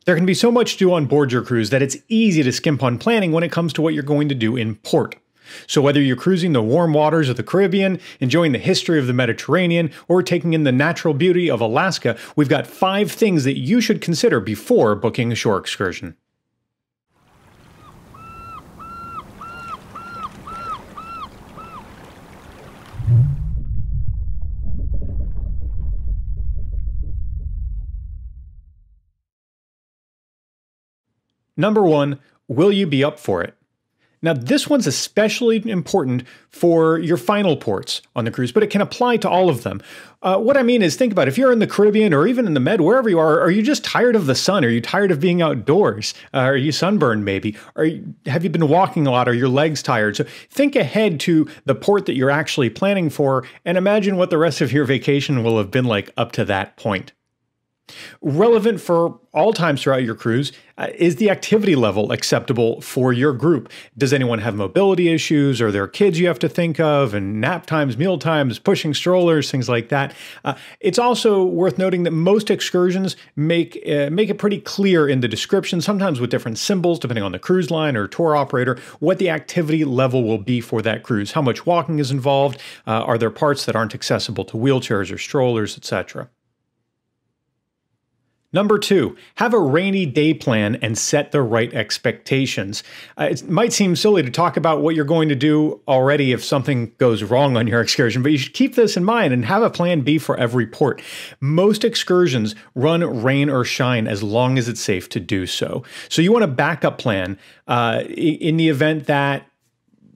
There can be so much to do on board your cruise that it's easy to skimp on planning when it comes to what you're going to do in port. So whether you're cruising the warm waters of the Caribbean, enjoying the history of the Mediterranean, or taking in the natural beauty of Alaska, we've got 5 things that you should consider before booking a shore excursion. Number 1, will you be up for it? Now, this one's especially important for your final ports on the cruise, but it can apply to all of them. What I mean is, think about it. If you're in the Caribbean or even in the Med, wherever you are you just tired of the sun? Are you tired of being outdoors? Are you sunburned maybe? Have you been walking a lot? Are your legs tired? So think ahead to the port that you're actually planning for and imagine what the rest of your vacation will have been like up to that point. Relevant for all times throughout your cruise is the activity level acceptable for your group. Does anyone have mobility issues? Are there kids you have to think of? And nap times, meal times, pushing strollers, things like that. It's also worth noting that most excursions make it pretty clear in the description, sometimes with different symbols depending on the cruise line or tour operator, what the activity level will be for that cruise. How much walking is involved? Are there parts that aren't accessible to wheelchairs or strollers, etc.? Number 2, have a rainy day plan and set the right expectations. It might seem silly to talk about what you're going to do already if something goes wrong on your excursion, but you should keep this in mind and have a plan B for every port. Most excursions run rain or shine as long as it's safe to do so. So you want a backup plan in the event that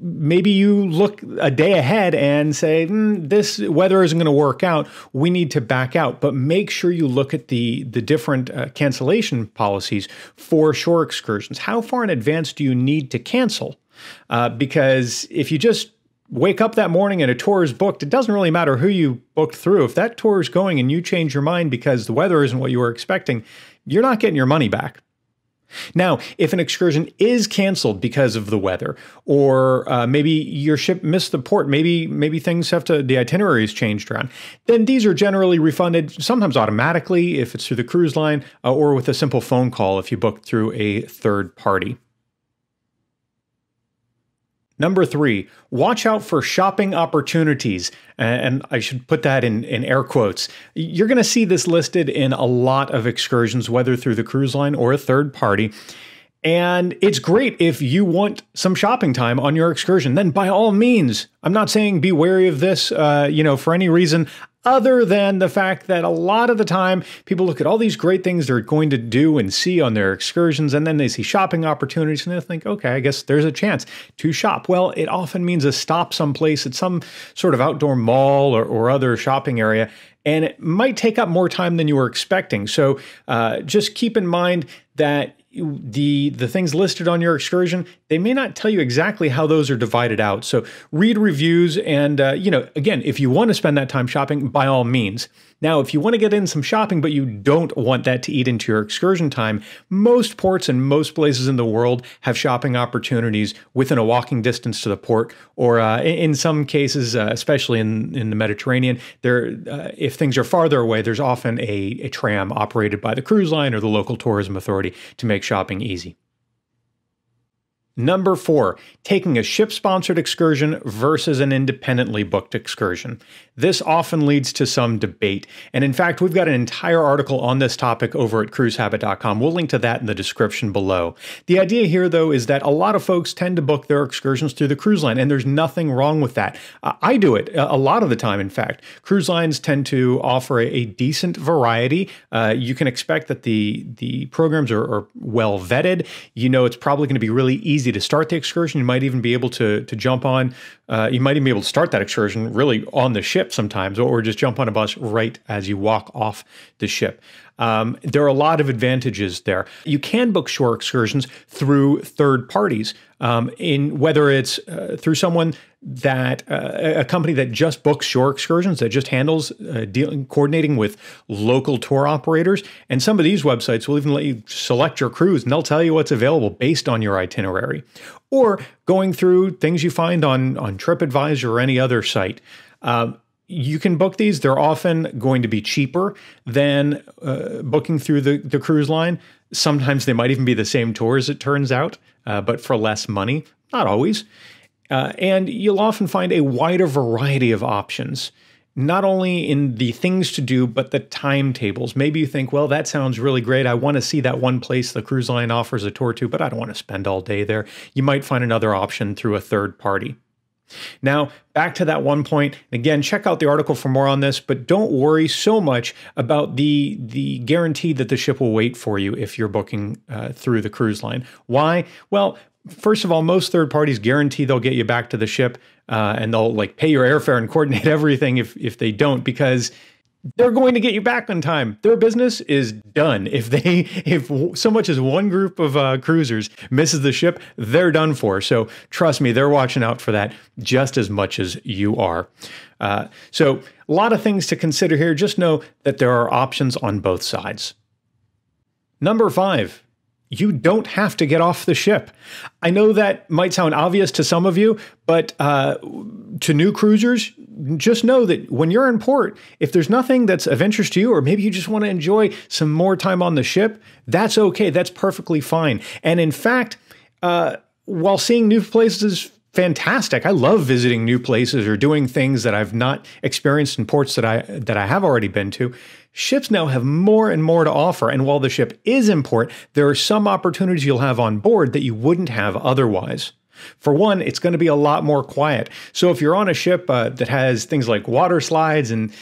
maybe you look a day ahead and say, this weather isn't going to work out. We need to back out. But make sure you look at the different cancellation policies for shore excursions. How far in advance do you need to cancel? Because if you just wake up that morning and a tour is booked, it doesn't really matter who you booked through. If that tour is going and you change your mind because the weather isn't what you were expecting, you're not getting your money back. Now, if an excursion is canceled because of the weather, or maybe your ship missed the port, maybe things the itinerary is changed around, then these are generally refunded, sometimes automatically if it's through the cruise line, or with a simple phone call if you book through a third party. Number 3, watch out for shopping opportunities. And I should put that in air quotes. You're going to see this listed in a lot of excursions, whether through the cruise line or a third party. And it's great if you want some shopping time on your excursion. Then by all means, I'm not saying be wary of this, for any reason other than the fact that a lot of the time people look at all these great things they're going to do and see on their excursions, and then they see shopping opportunities and they think, okay, I guess there's a chance to shop. Well, it often means a stop someplace at some sort of outdoor mall or other shopping area, and it might take up more time than you were expecting. So just keep in mind that the things listed on your excursion, they may not tell you exactly how those are divided out. So read reviews and, again, if you want to spend that time shopping, by all means. Now, if you want to get in some shopping, but you don't want that to eat into your excursion time, most ports and most places in the world have shopping opportunities within a walking distance to the port, or in some cases, especially in the Mediterranean, if things are farther away, there's often a tram operated by the cruise line or the local tourism authority to make shopping easy. Number 4, taking a ship-sponsored excursion versus an independently booked excursion. This often leads to some debate. And in fact, we've got an entire article on this topic over at cruisehabit.com. We'll link to that in the description below. The idea here, though, is that a lot of folks tend to book their excursions through the cruise line, and there's nothing wrong with that. I do it a lot of the time, in fact. Cruise lines tend to offer a decent variety. You can expect that the programs are well vetted. You know it's probably going to be really easy to start the excursion. You might even be able to jump on, you might even be able to start that excursion really on the ship sometimes, or just jump on a bus right as you walk off the ship. There are a lot of advantages there. You can book shore excursions through third parties, whether it's through someone that a company that just books shore excursions, that just handles coordinating with local tour operators. And some of these websites will even let you select your cruise, and they'll tell you what's available based on your itinerary, or going through things you find on TripAdvisor or any other site. you can book these. They're often going to be cheaper than booking through the cruise line. Sometimes they might even be the same tour, as it turns out, but for less money. Not always. And you'll often find a wider variety of options, not only in the things to do, but the timetables. Maybe you think, well, that sounds really great. I want to see that one place the cruise line offers a tour to, but I don't want to spend all day there. You might find another option through a third party. Now, back to that one point. Again, check out the article for more on this, but don't worry so much about the guarantee that the ship will wait for you if you're booking through the cruise line. Why? Well, first of all, most third parties guarantee they'll get you back to the ship, and they'll like pay your airfare and coordinate everything if they don't, because they're going to get you back on time. Their business is done. If so much as one group of cruisers misses the ship, they're done for. So trust me, they're watching out for that just as much as you are. So a lot of things to consider here. Just know that there are options on both sides. Number 5. You don't have to get off the ship. I know that might sound obvious to some of you, but to new cruisers, just know that when you're in port, if there's nothing that's of interest to you, or maybe you just want to enjoy some more time on the ship, that's okay. That's perfectly fine. And in fact, while seeing new places is fantastic, I love visiting new places or doing things that I've not experienced in ports that I have already been to. Ships now have more and more to offer, and while the ship is in port, there are some opportunities you'll have on board that you wouldn't have otherwise. For one, it's going to be a lot more quiet. So if you're on a ship that has things like water slides and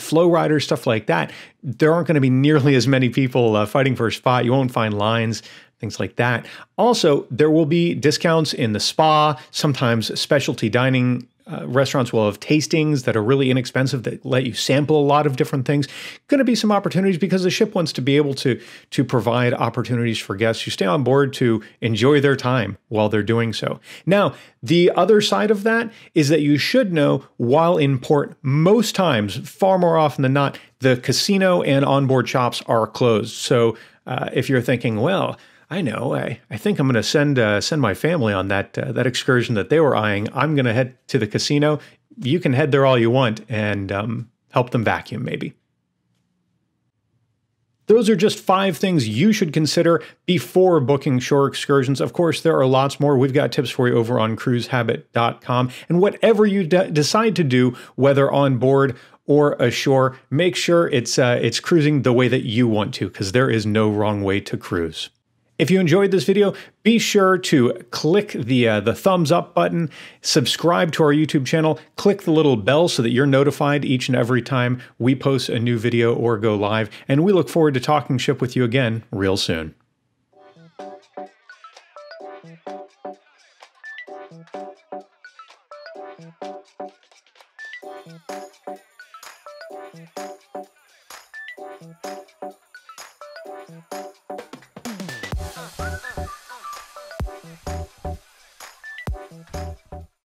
flow riders, stuff like that, there aren't going to be nearly as many people fighting for a spot. You won't find lines, things like that. Also, there will be discounts in the spa. Sometimes specialty dining restaurants will have tastings that are really inexpensive that let you sample a lot of different things. Going to be some opportunities because the ship wants to be able to provide opportunities for guests who stay on board to enjoy their time while they're doing so. Now, the other side of that is that you should know while in port, most times, far more often than not, the casino and onboard shops are closed. So if you're thinking, well, I know. I think I'm going to send my family on that excursion that they were eyeing. I'm going to head to the casino. You can head there all you want and help them vacuum, maybe. Those are just 5 things you should consider before booking shore excursions. Of course, there are lots more. We've got tips for you over on cruisehabit.com. And whatever you decide to do, whether on board or ashore, make sure it's cruising the way that you want to, because there is no wrong way to cruise. If you enjoyed this video, be sure to click the thumbs up button, subscribe to our YouTube channel, click the little bell so that you're notified each and every time we post a new video or go live, and we look forward to talking ship with you again real soon.